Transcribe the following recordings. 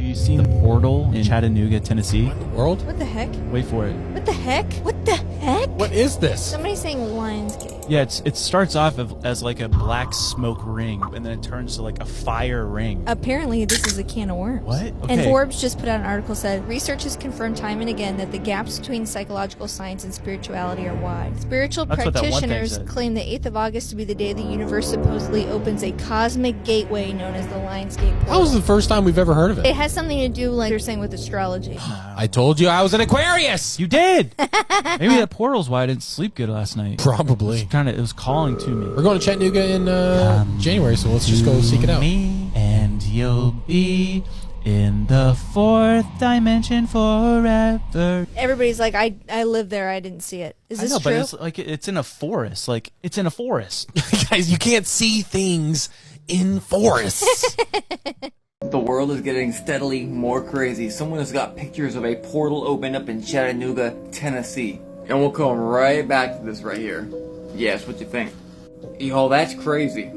you seen the portal in Chattanooga, Tennessee? World? What the heck? Wait for it. What the heck? What the heck? What is this? Somebody's saying Lionsgate. Yeah, it starts off as like a black smoke ring, and then it turns to like a fire ring. Apparently, this is a can of worms. What? And Okay. Forbes just put out an article said, research has confirmed time and again that the gaps between psychological science and spirituality are wide. Spiritual That's what that one thing practitioners said. claim the 8th of August to be the day the universe supposedly opens a cosmic gateway known as the Lionsgate That portal. was the first time we've ever heard of It it. has something to do, like you're saying, with astrology. I told you I was an Aquarius! You did. Maybe that portal's why I didn't sleep good last night. Probably. It was calling to me. We're going to Chattanooga in January, so let's just go seek it out. Me and you'll be in the 4th dimension forever. Everybody's like, I live there. I didn't see it. Is this I know, true? but it's like it's in a forest. Like it's in a forest. Guys, you can't see things in forests. The world is getting steadily more crazy. Someone has got pictures of a portal opened up in Chattanooga, Tennessee. And we'll come right back to this right here. Yes, what you think? Yo, that's crazy.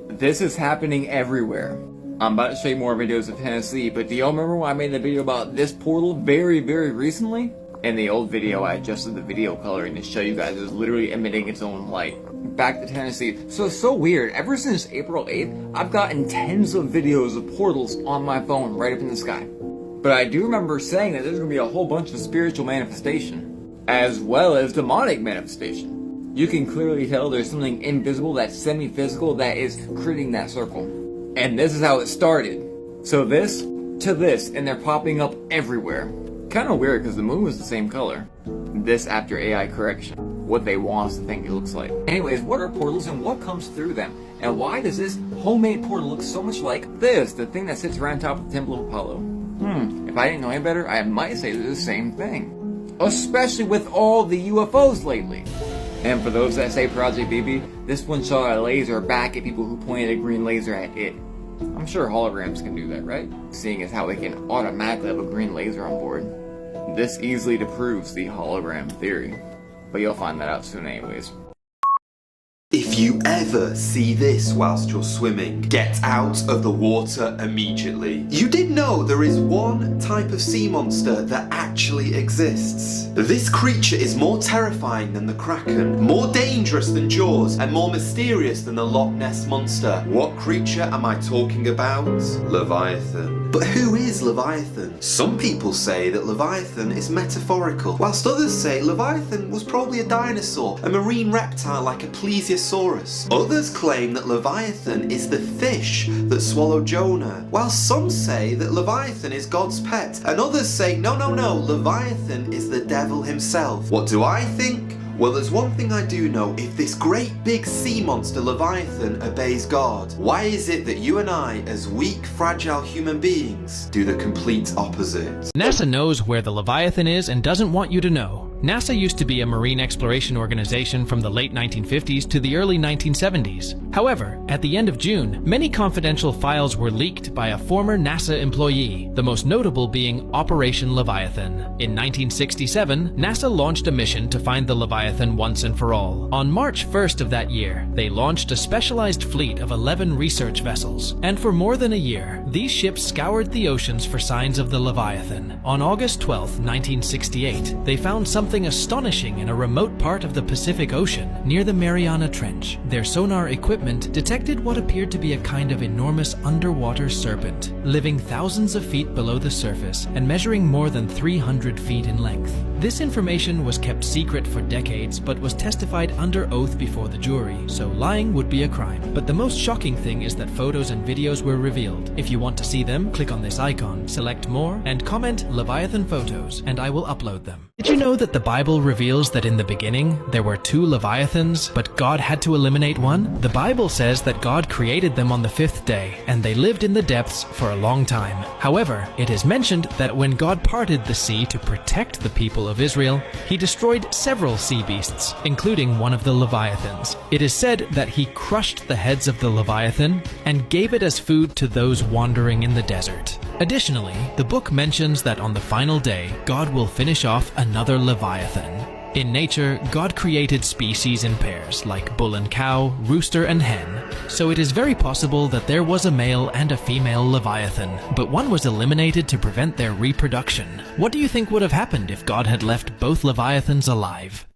This is happening everywhere. I'm about to show you more videos of Tennessee, but do y'all remember when I made a video about this portal very, very recently? In the old video, I adjusted the video coloring to show you guys it was literally emitting its own light. Back to Tennessee. So it's so weird. Ever since April 8th, I've gotten tens of videos of portals on my phone right up in the sky. But I do remember saying that there's going to be a whole bunch of spiritual manifestation, as well as demonic manifestation. You can clearly tell there's something invisible that's semi-physical that is creating that circle. And this is how it started. So this to this, and they're popping up everywhere. Kind of weird because the moon was the same color. This after AI correction. What they want us to think it looks like. Anyways, what are portals and what comes through them? And why does this homemade portal look so much like this, the thing that sits around top of the Temple of Apollo? If I didn't know any better, I might say they're the same thing. Especially with all the UFOs lately. And for those that say Project BB, this one shot a laser back at people who pointed a green laser at it. I'm sure holograms can do that, right? Seeing as how they can automatically have a green laser on board. This easily disproves the hologram theory. But you'll find that out soon anyways. If you ever see this whilst you're swimming, get out of the water immediately. You did know there is one type of sea monster that actually exists. This creature is more terrifying than the Kraken, more dangerous than Jaws, and more mysterious than the Loch Ness Monster. What creature am I talking about? Leviathan. But who is Leviathan? Some people say that Leviathan is metaphorical, whilst others say Leviathan was probably a dinosaur, a marine reptile like a plesiosaurus. Others claim that Leviathan is the fish that swallowed Jonah, while some say that Leviathan is God's pet, and others say no, Leviathan is the devil himself. What do I think? Well, there's one thing I do know. If this great big sea monster Leviathan obeys God, why is it that you and I, as weak, fragile human beings, do the complete opposite? NASA knows where the Leviathan is and doesn't want you to know. NASA used to be a marine exploration organization from the late 1950s to the early 1970s. However, at the end of June, many confidential files were leaked by a former NASA employee, the most notable being Operation Leviathan. In 1967, NASA launched a mission to find the Leviathan once and for all. On March 1st of that year, they launched a specialized fleet of 11 research vessels, and for more than a year, these ships scoured the oceans for signs of the Leviathan. On August 12, 1968, they found something astonishing in a remote part of the Pacific Ocean near the Mariana Trench. Their sonar equipment detected what appeared to be a kind of enormous underwater serpent, living thousands of feet below the surface and measuring more than 300 feet in length. This information was kept secret for decades but was testified under oath before the jury, so lying would be a crime. But the most shocking thing is that photos and videos were revealed. If you want to see them, click on this icon, select more, and comment Leviathan photos, and I will upload them. Did you know that the Bible reveals that in the beginning there were 2 Leviathans, but God had to eliminate one? The Bible says that God created them on the 5th day, and they lived in the depths for a long time. However, it is mentioned that when God parted the sea to protect the people of Israel, he destroyed several sea beasts, including one of the Leviathans. It is said that he crushed the heads of the Leviathan and gave it as food to those wandering in the desert. Additionally, the book mentions that on the final day, God will finish off another Leviathan. In nature, God created species in pairs, like bull and cow, rooster and hen. So it is very possible that there was a male and a female Leviathan, but one was eliminated to prevent their reproduction. What do you think would have happened if God had left both Leviathans alive?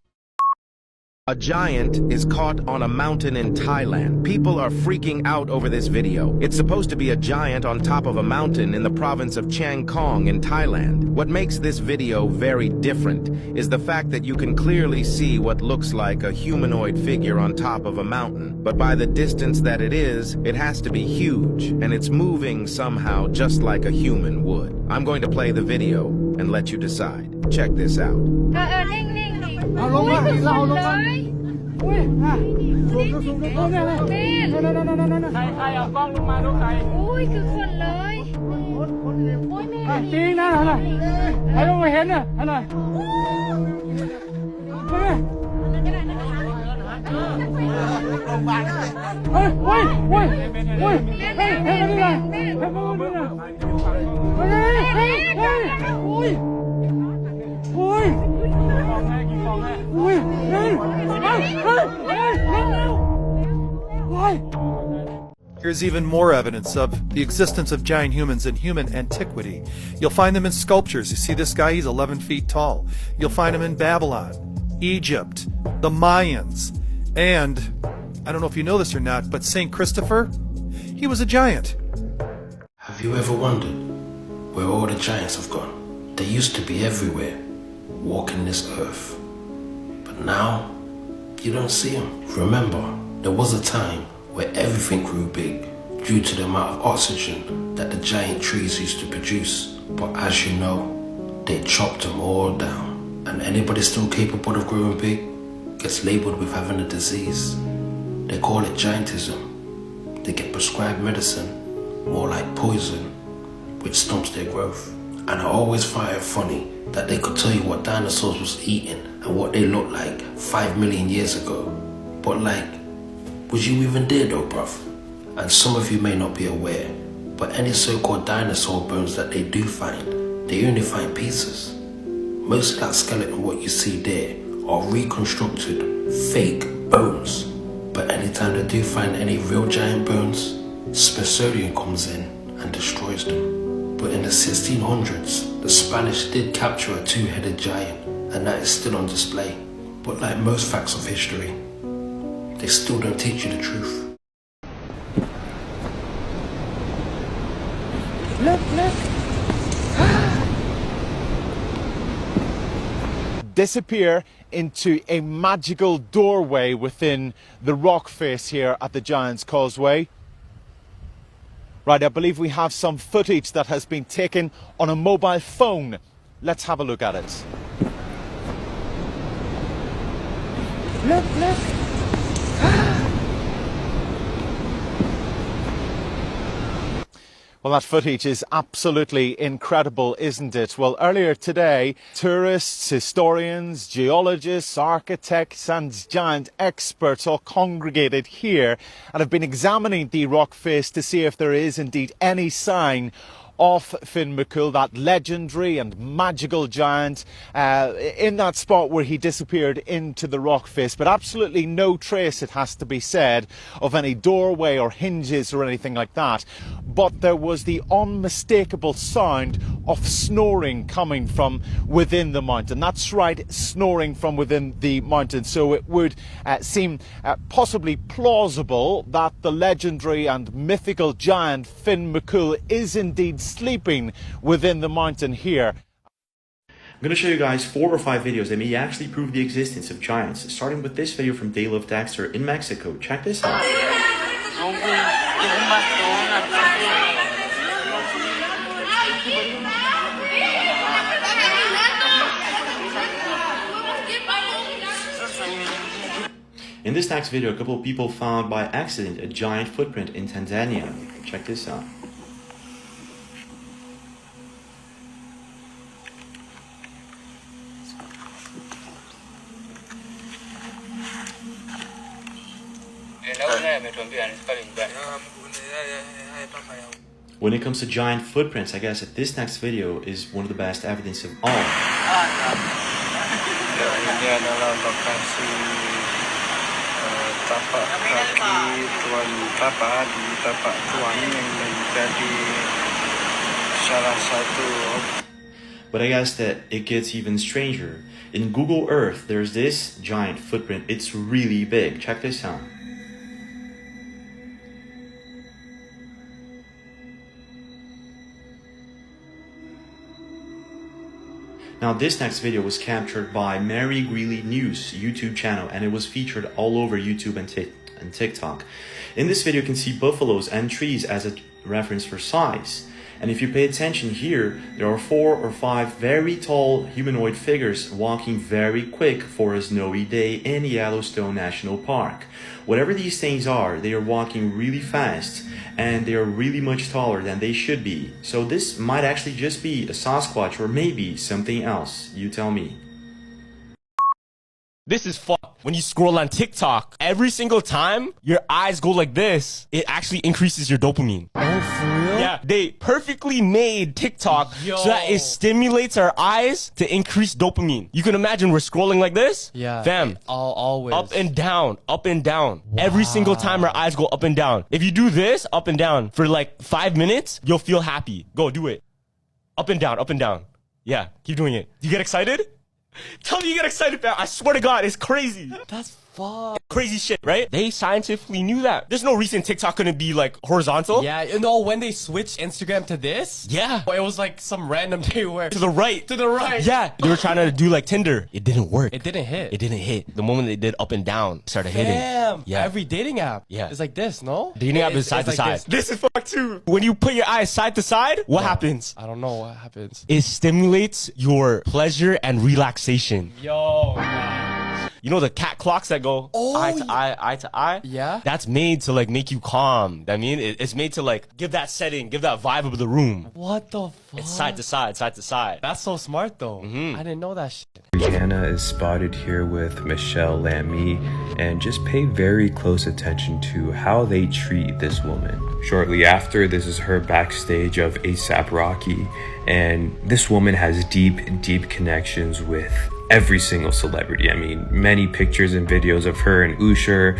A giant is caught on a mountain in Thailand. People are freaking out over this video. It's supposed to be a giant on top of a mountain in the province of Chiang Khong in Thailand. What makes this video very different is the fact that you can clearly see what looks like a humanoid figure on top of a mountain. But by the distance that it has to be huge, and it's moving somehow just like a human would. I'm going to play the video and let you decide. Check this out. เอาลงมาเอาลงมาอุ้ยสูงเนี่ยเลยใครเอากล้องลงมาดูใครอุ้ยคือคนเลยจริงนะฮะใครลงมาเห็นเนี่ยฮะหน่อยเฮ้ยเฮ้ยเฮ้ยเฮ้ยเฮ้ยเฮ้ยนี่ไงเฮ้ยนี่ไงเฮ้ยเฮ้ยเฮ้ยอุ้ยอุ้ย Here's even more evidence of the existence of giant humans in human antiquity. You'll find them in sculptures. You see this guy, he's 11 feet tall. You'll find him in Babylon, Egypt, the Mayans, and, I don't know if you know this or not, but St. Christopher, he was a giant. Have you ever wondered where all the giants have gone? They used to be everywhere, walking this earth. But now, you don't see them. Remember, there was a time where everything grew big due to the amount of oxygen that the giant trees used to produce. But as you know, they chopped them all down. And anybody still capable of growing big gets labeled with having a disease. They call it giantism. They get prescribed medicine, more like poison, which stumps their growth. And I always find it funny that they could tell you what dinosaurs was eating and what they looked like 5 million years ago. But like, would you even dare though, bruv? And some of you may not be aware, but any so-called dinosaur bones that they do find, they only find pieces. Most of that skeleton what you see there are reconstructed, fake bones. But anytime they do find any real giant bones, Smithsonian comes in and destroys them. But in the 1600s, the Spanish did capture a two-headed giant, and that is still on display. But like most facts of history, they still don't teach you the truth. Look. Disappear into a magical doorway within the rock face here at the Giant's Causeway. Right, I believe we have some footage that has been taken on a mobile phone. Let's have a look at it. Look. Well, that footage is absolutely incredible, isn't it? Well, earlier today, tourists, historians, geologists, architects and giant experts all congregated here and have been examining the rock face to see if there is indeed any sign of Finn McCool, that legendary and magical giant, in that spot where he disappeared into the rock face. But absolutely no trace, it has to be said, of any doorway or hinges or anything like that. But there was the unmistakable sound of snoring coming from within the mountain. That's right, snoring from within the mountain. So it would seem possibly plausible that the legendary and mythical giant Finn McCool is indeed sleeping within the mountain here. I'm going to show you guys 4 or 5 videos that may actually prove the existence of giants, starting with this video from Dale of Dexter in Mexico. Check this out. In this next video, a couple of people found by accident a giant footprint in Tanzania. Check this out. When it comes to giant footprints, I guess that this next video is one of the best evidence of all. Ini adalah lokasi tapak kaki Tuan Tapa di tapak Tuan yang menjadi salah satu. But I guess that it gets even stranger. In Google Earth, there's this giant footprint. It's really big. Check this out. Now this next video was captured by Mary Greeley News YouTube channel, and it was featured all over YouTube and TikTok. In this video you can see buffaloes and trees as a reference for size. And if you pay attention here, there are 4 or 5 very tall humanoid figures walking very quick for a snowy day in Yellowstone National Park. Whatever these things are, they are walking really fast and they are really much taller than they should be. So this might actually just be a Sasquatch or maybe something else. You tell me. This is fucked. When you scroll on TikTok, every single time your eyes go like this, it actually increases your dopamine. Oh, for real? Yeah, they perfectly made TikTok so that it stimulates our eyes to increase dopamine. You can imagine we're scrolling like this. Yeah. Fam. Always. Up and down, up and down. Wow. Every single time our eyes go up and down. If you do this up and down for like 5 minutes, you'll feel happy. Go, do it. Up and down, up and down. Yeah, keep doing it. You get excited? Tell me you get excited, fam. I swear to God, it's crazy. That's fuck. Crazy shit, right? They scientifically knew that. There's no reason TikTok couldn't be like horizontal. Yeah, you know, when they switched Instagram to this, yeah, it was like some random day where to the right. To the right. Yeah, they were trying to do like Tinder. It didn't work. It didn't hit. It didn't hit. The moment they did up and down, it started hitting. Damn. Yeah. Every dating app. Yeah. It's like this, no? Dating app is side to like side. This is fucked too. When you put your eyes side to side, what happens? I don't know what happens. It stimulates your pleasure and relaxation. Yo, man. You know the cat clocks that go eye to eye? Yeah. That's made to like make you calm. I mean, it's made to like give that setting, give that vibe of the room. What the fuck? It's side to side, side to side. That's so smart though. I didn't know that shit. Hannah is spotted here with Michelle Lamy, and just pay very close attention to how they treat this woman. Shortly after, this is her backstage of A$AP Rocky, and this woman has deep connections with every single celebrity. I mean, many pictures and videos of her and Usher,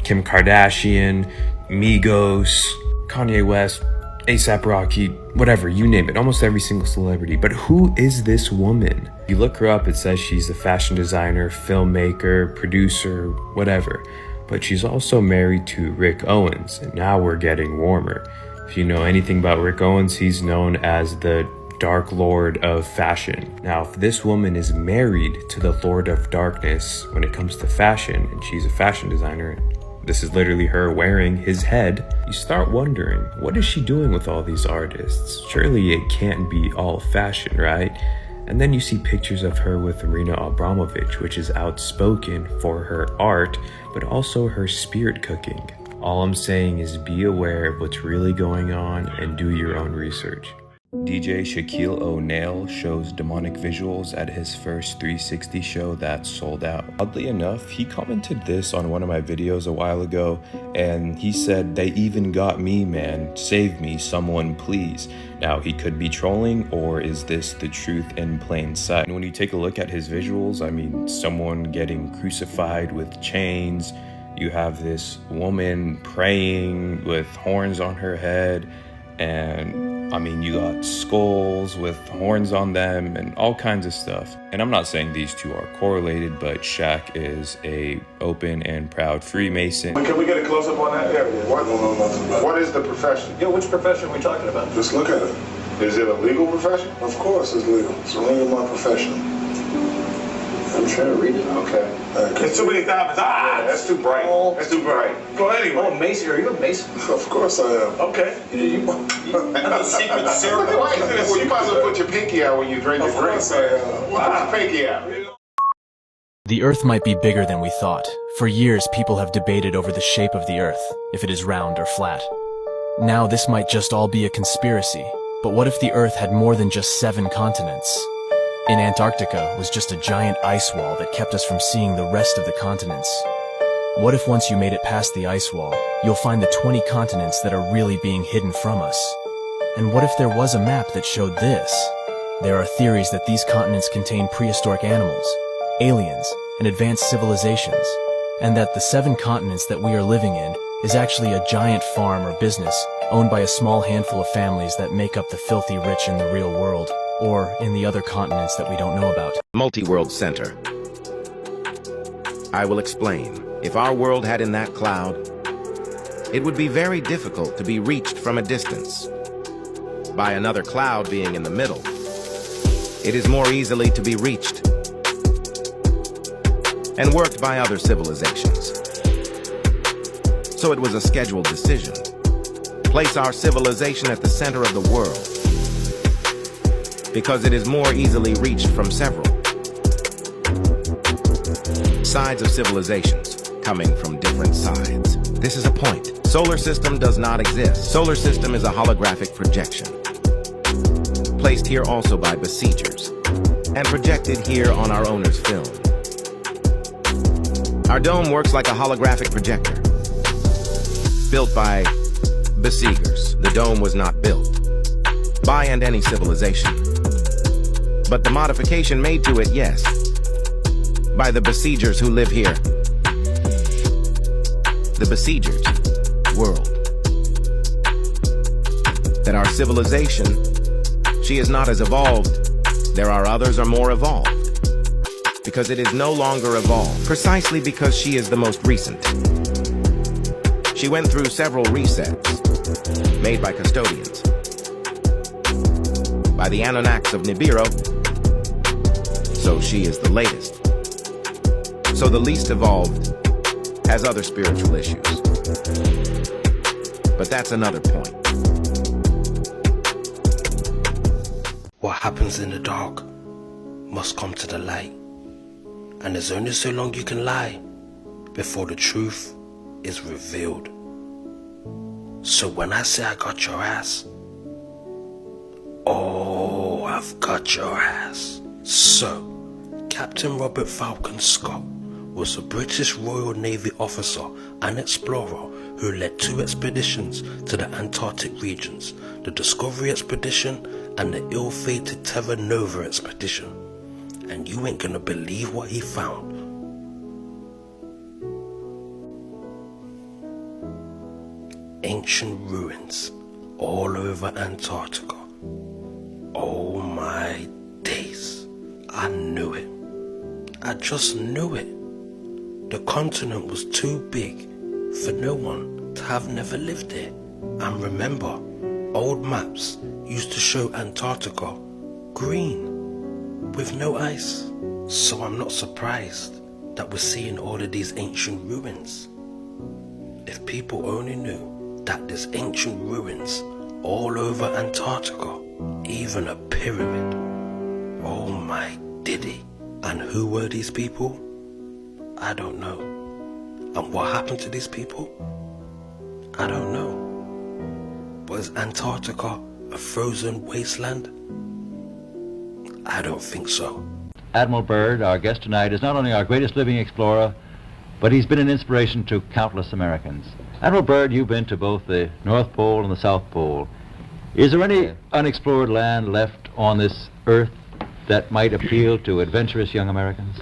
Kim Kardashian, Migos, Kanye West, A$AP Rocky, whatever, you name it, almost every single celebrity. But who is this woman? If you look her up, it says she's a fashion designer, filmmaker, producer, whatever. But she's also married to Rick Owens, and now we're getting warmer. If you know anything about Rick Owens, he's known as the Dark Lord of fashion. Now, if this woman is married to the Lord of Darkness when it comes to fashion, and she's a fashion designer, this is literally her wearing his head, you start wondering, what is she doing with all these artists? Surely it can't be all fashion, right? And then you see pictures of her with Marina Abramovich, which is outspoken for her art, but also her spirit cooking. All I'm saying is be aware of what's really going on and do your own research. DJ Shaquille O'Neal shows demonic visuals at his first 360 show that sold out. Oddly enough, he commented this on one of my videos a while ago, and he said, "They even got me, man. Save me, someone please." Now, he could be trolling, or is this the truth in plain sight? And when you take a look at his visuals, I mean, someone getting crucified with chains, you have this woman praying with horns on her head, and I mean, you got skulls with horns on them and all kinds of stuff. And I'm not saying these two are correlated, but Shaq is a open and proud Freemason. Can we get a close-up on that? Yeah, what is the profession? Yeah, which profession are we talking about? Just look at it. Is it a legal profession? Of course it's legal. It's a legal my profession. I'm trying to read it. Okay. There's too many diamonds. Yeah, that's too bright. That's too bright. Go ahead anyway. Oh, Mason, are you a Mason? Of course I am. Okay. That's a secret ceremony. Well, you might as well put your pinky out when you drink your drink. Put your pinky out. The Earth might be bigger than we thought. For years, people have debated over the shape of the Earth, if it is round or flat. Now, this might just all be a conspiracy. But what if the Earth had more than just 7 continents? In Antarctica was just a giant ice wall that kept us from seeing the rest of the continents. What if once you made it past the ice wall, you'll find the 20 continents that are really being hidden from us? And what if there was a map that showed this? There are theories that these continents contain prehistoric animals. aliens, and advanced civilizations, and that the 7 continents that we are living in is actually a giant farm or business owned by a small handful of families that make up the filthy rich in the real world, or in the other continents that we don't know about. Multi-World Center. I will explain. If our world had in that cloud, it would be very difficult to be reached from a distance. By another cloud being in the middle, it is more easily to be reached and worked by other civilizations. So it was a scheduled decision. Place our civilization at the center of the world, because it is more easily reached from several sides of civilizations, coming from different sides. This is a point. Solar system does not exist. Solar system is a holographic projection, placed here also by besiegers, and projected here on our owner's film. Our dome works like a holographic projector, built by besiegers. The dome was not built by and any civilization, but the modification made to it, yes, by the besiegers who live here. The besiegers' world. That our civilization, she is not as evolved. There are others are more evolved, because it is no longer evolved, precisely because she is the most recent. She went through several resets, made by custodians, by the Anunnaks of Nibiru, so she is the latest. So the least evolved has other spiritual issues. But that's another point. What happens in the dark must come to the light. And there's only so long you can lie before the truth is revealed. So when I say I got your ass, oh, I've got your ass. So, Captain Robert Falcon Scott was a British Royal Navy officer and explorer who led 2 expeditions to the Antarctic regions, the Discovery Expedition and the ill-fated Terra Nova Expedition. And you ain't gonna believe what he found. Ancient ruins all over Antarctica. Oh my days. I knew it. I just knew it. The continent was too big for no one to have never lived there. And remember, old maps used to show Antarctica green with no ice. So I'm not surprised that we're seeing all of these ancient ruins. If people only knew that there's ancient ruins all over Antarctica, even a pyramid. Oh my diddy. And who were these people? I don't know. And what happened to these people? I don't know. Was Antarctica a frozen wasteland? I don't think so. Admiral Byrd, our guest tonight, is not only our greatest living explorer, but he's been an inspiration to countless Americans. Admiral Byrd, you've been to both the North Pole and the South Pole. Is there any unexplored land left on this earth that might appeal to adventurous young Americans?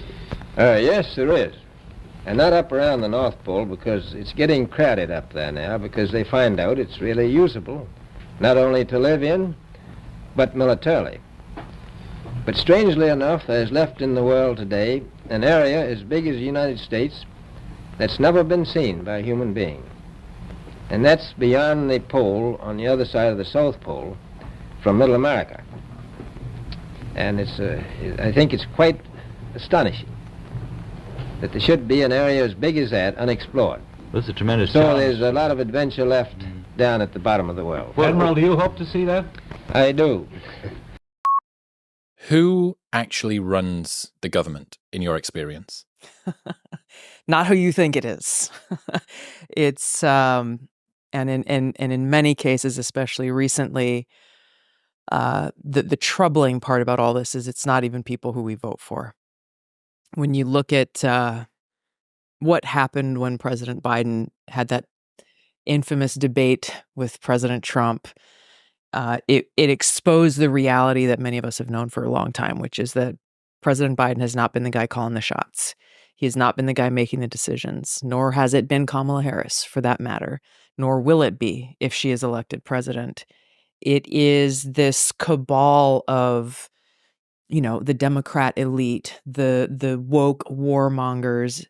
Yes, there is. And not up around the North Pole, because it's getting crowded up there now, because they find out it's really usable, not only to live in, but militarily. But strangely enough, there's left in the world today an area as big as the United States that's never been seen by a human being. And that's beyond the pole, on the other side of the South Pole, from Middle America. And it's, I think it's quite astonishing that there should be an area as big as that unexplored. That's a tremendous So challenge. there's a lot of adventure left down at the bottom of the world. Admiral, do you hope to see that? I do. Who actually runs the government, in your experience? Not who you think it is. It's and in many cases, especially recently, the troubling part about all this is it's not even people who we vote for. When you look at what happened when President Biden had that infamous debate with President Trump, it exposed the reality that many of us have known for a long time, which is that President Biden has not been the guy calling the shots. He has not been the guy making the decisions, nor has it been Kamala Harris, for that matter, nor will it be if she is elected president. It is this cabal of, you know, the Democrat elite, the woke warmongers,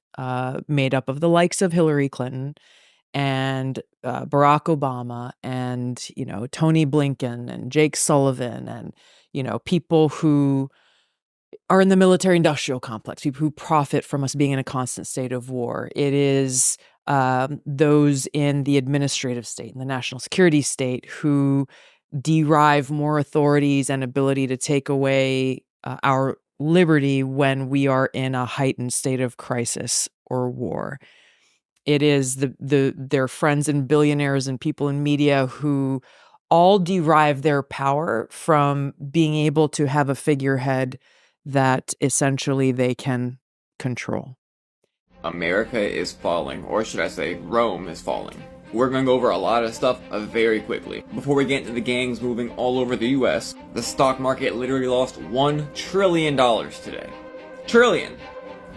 made up of the likes of Hillary Clinton and Barack Obama and, you know, Tony Blinken and Jake Sullivan and, you know, people who are in the military industrial complex, people who profit from us being in a constant state of war. It is those in the administrative state, in the national security state, who derive more authorities and ability to take away our liberty when we are in a heightened state of crisis or war. It is their friends and billionaires and people in media who all derive their power from being able to have a figurehead that essentially they can control. America is falling, or should I say Rome is falling. We're going to go over a lot of stuff very quickly. Before we get into the gangs moving all over the US, the stock market literally lost $1 trillion today. Trillion!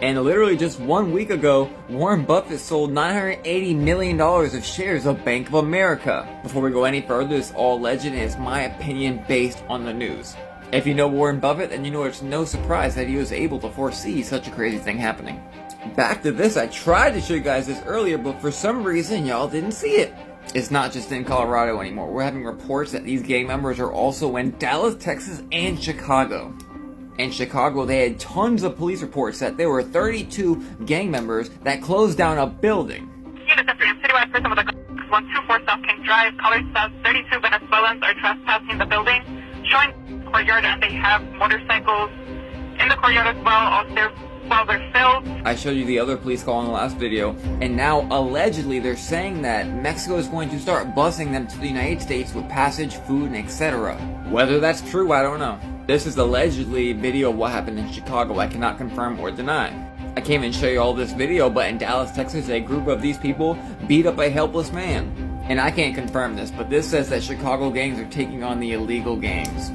And literally just 1 week ago, Warren Buffett sold $980 million of shares of Bank of America. Before we go any further, this is all legend and it's my opinion based on the news. If you know Warren Buffett, then you know it's no surprise that he was able to foresee such a crazy thing happening. Back to this, I tried to show you guys this earlier, but for some reason y'all didn't see it. It's not just in Colorado anymore. We're having reports that these gang members are also in Dallas, Texas, and Chicago. In Chicago, they had tons of police reports that there were 32 gang members that closed down a building. Units after citywide for some of the 124 South King Drive, College South, 32 Venezuelans are trespassing the building, showing courtyard, and they have motorcycles in the courtyard as well, while they're filled. I showed you the other police call in the last video, and now allegedly they're saying that Mexico is going to start busing them to the United States with passage, food, and etc. Whether that's true, I don't know. This is allegedly video of what happened in Chicago. I cannot confirm or deny. I can't even show you all this video, but in Dallas, Texas, a group of these people beat up a helpless man. And I can't confirm this, but this says that Chicago gangs are taking on the illegal gangs.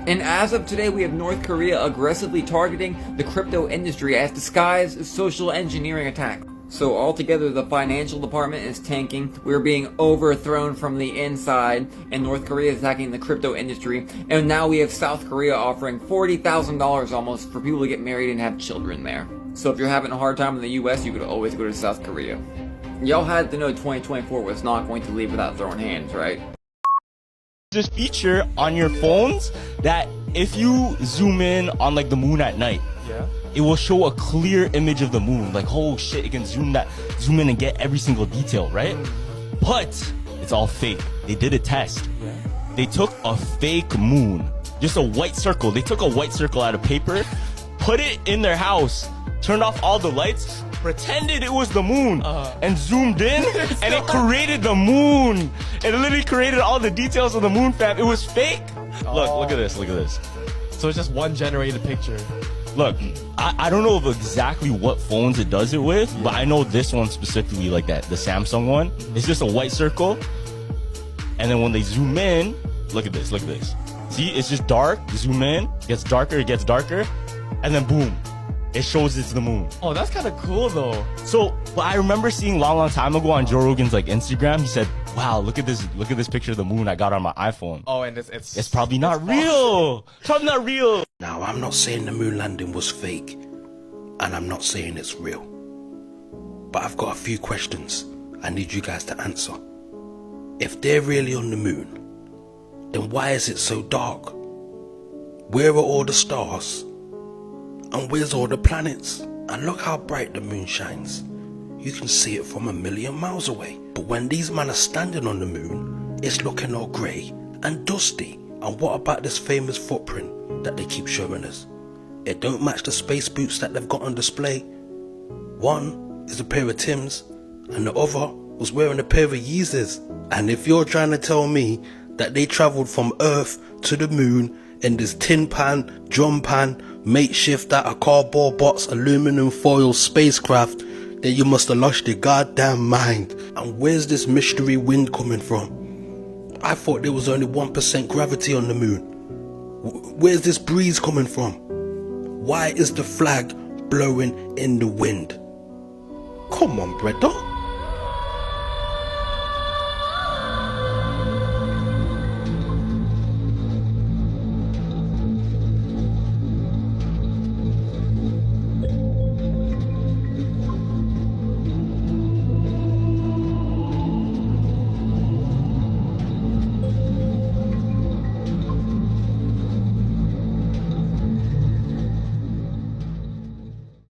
And as of today, we have North Korea aggressively targeting the crypto industry as disguised social engineering attack. So altogether, the financial department is tanking, we're being overthrown from the inside, and North Korea is attacking the crypto industry, and now we have South Korea offering $40,000 almost for people to get married and have children there. So if you're having a hard time in the US, you could always go to South Korea. Y'all had to know 2024 was not going to leave without throwing hands, right? This feature on your phones that if you zoom in on like the moon at night, it will show a clear image of the moon. Like, oh shit, it can zoom in and get every single detail, right? But it's all fake. They did a test. They took a fake moon, just a white circle. They took a white circle out of paper, put it in their house, turned off all the lights, pretended it was the moon, and zoomed in, and it created the moon. It literally created all the details of the moon, fam. It was fake. Look at this, look at this. So it's just one generated picture. Look, I don't know of exactly what phones it does it with, but I know this one specifically, like that, the Samsung one. It's just a white circle, and then when they zoom in, look at this, look at this. See, it's just dark, zoom in, gets darker, and then boom. It shows it's the moon. Oh, that's kind of cool though. So, but I remember seeing long time ago on Joe Rogan's like Instagram, he said, wow, look at this picture of the moon I got on my iPhone. Oh, and it's probably not real. Probably not real. Now, I'm not saying the moon landing was fake, and I'm not saying it's real. But I've got a few questions I need you guys to answer. If they're really on the moon, then why is it so dark? Where are all the stars? And where's all the planets? And look how bright the moon shines. You can see it from 1,000,000 miles away. But when these men are standing on the moon, it's looking all grey and dusty. And what about this famous footprint that they keep showing us? It don't match the space boots that they've got on display. One is a pair of Timbs, and the other was wearing a pair of Yeezys. And if you're trying to tell me that they travelled from Earth to the moon in this tin pan, drum pan, makeshift out of cardboard box, aluminum foil spacecraft, then you must have lost your goddamn mind. And where's this mystery wind coming from? I thought there was only 1% gravity on the moon. Where's this breeze coming from? Why is the flag blowing in the wind? Come on, brother.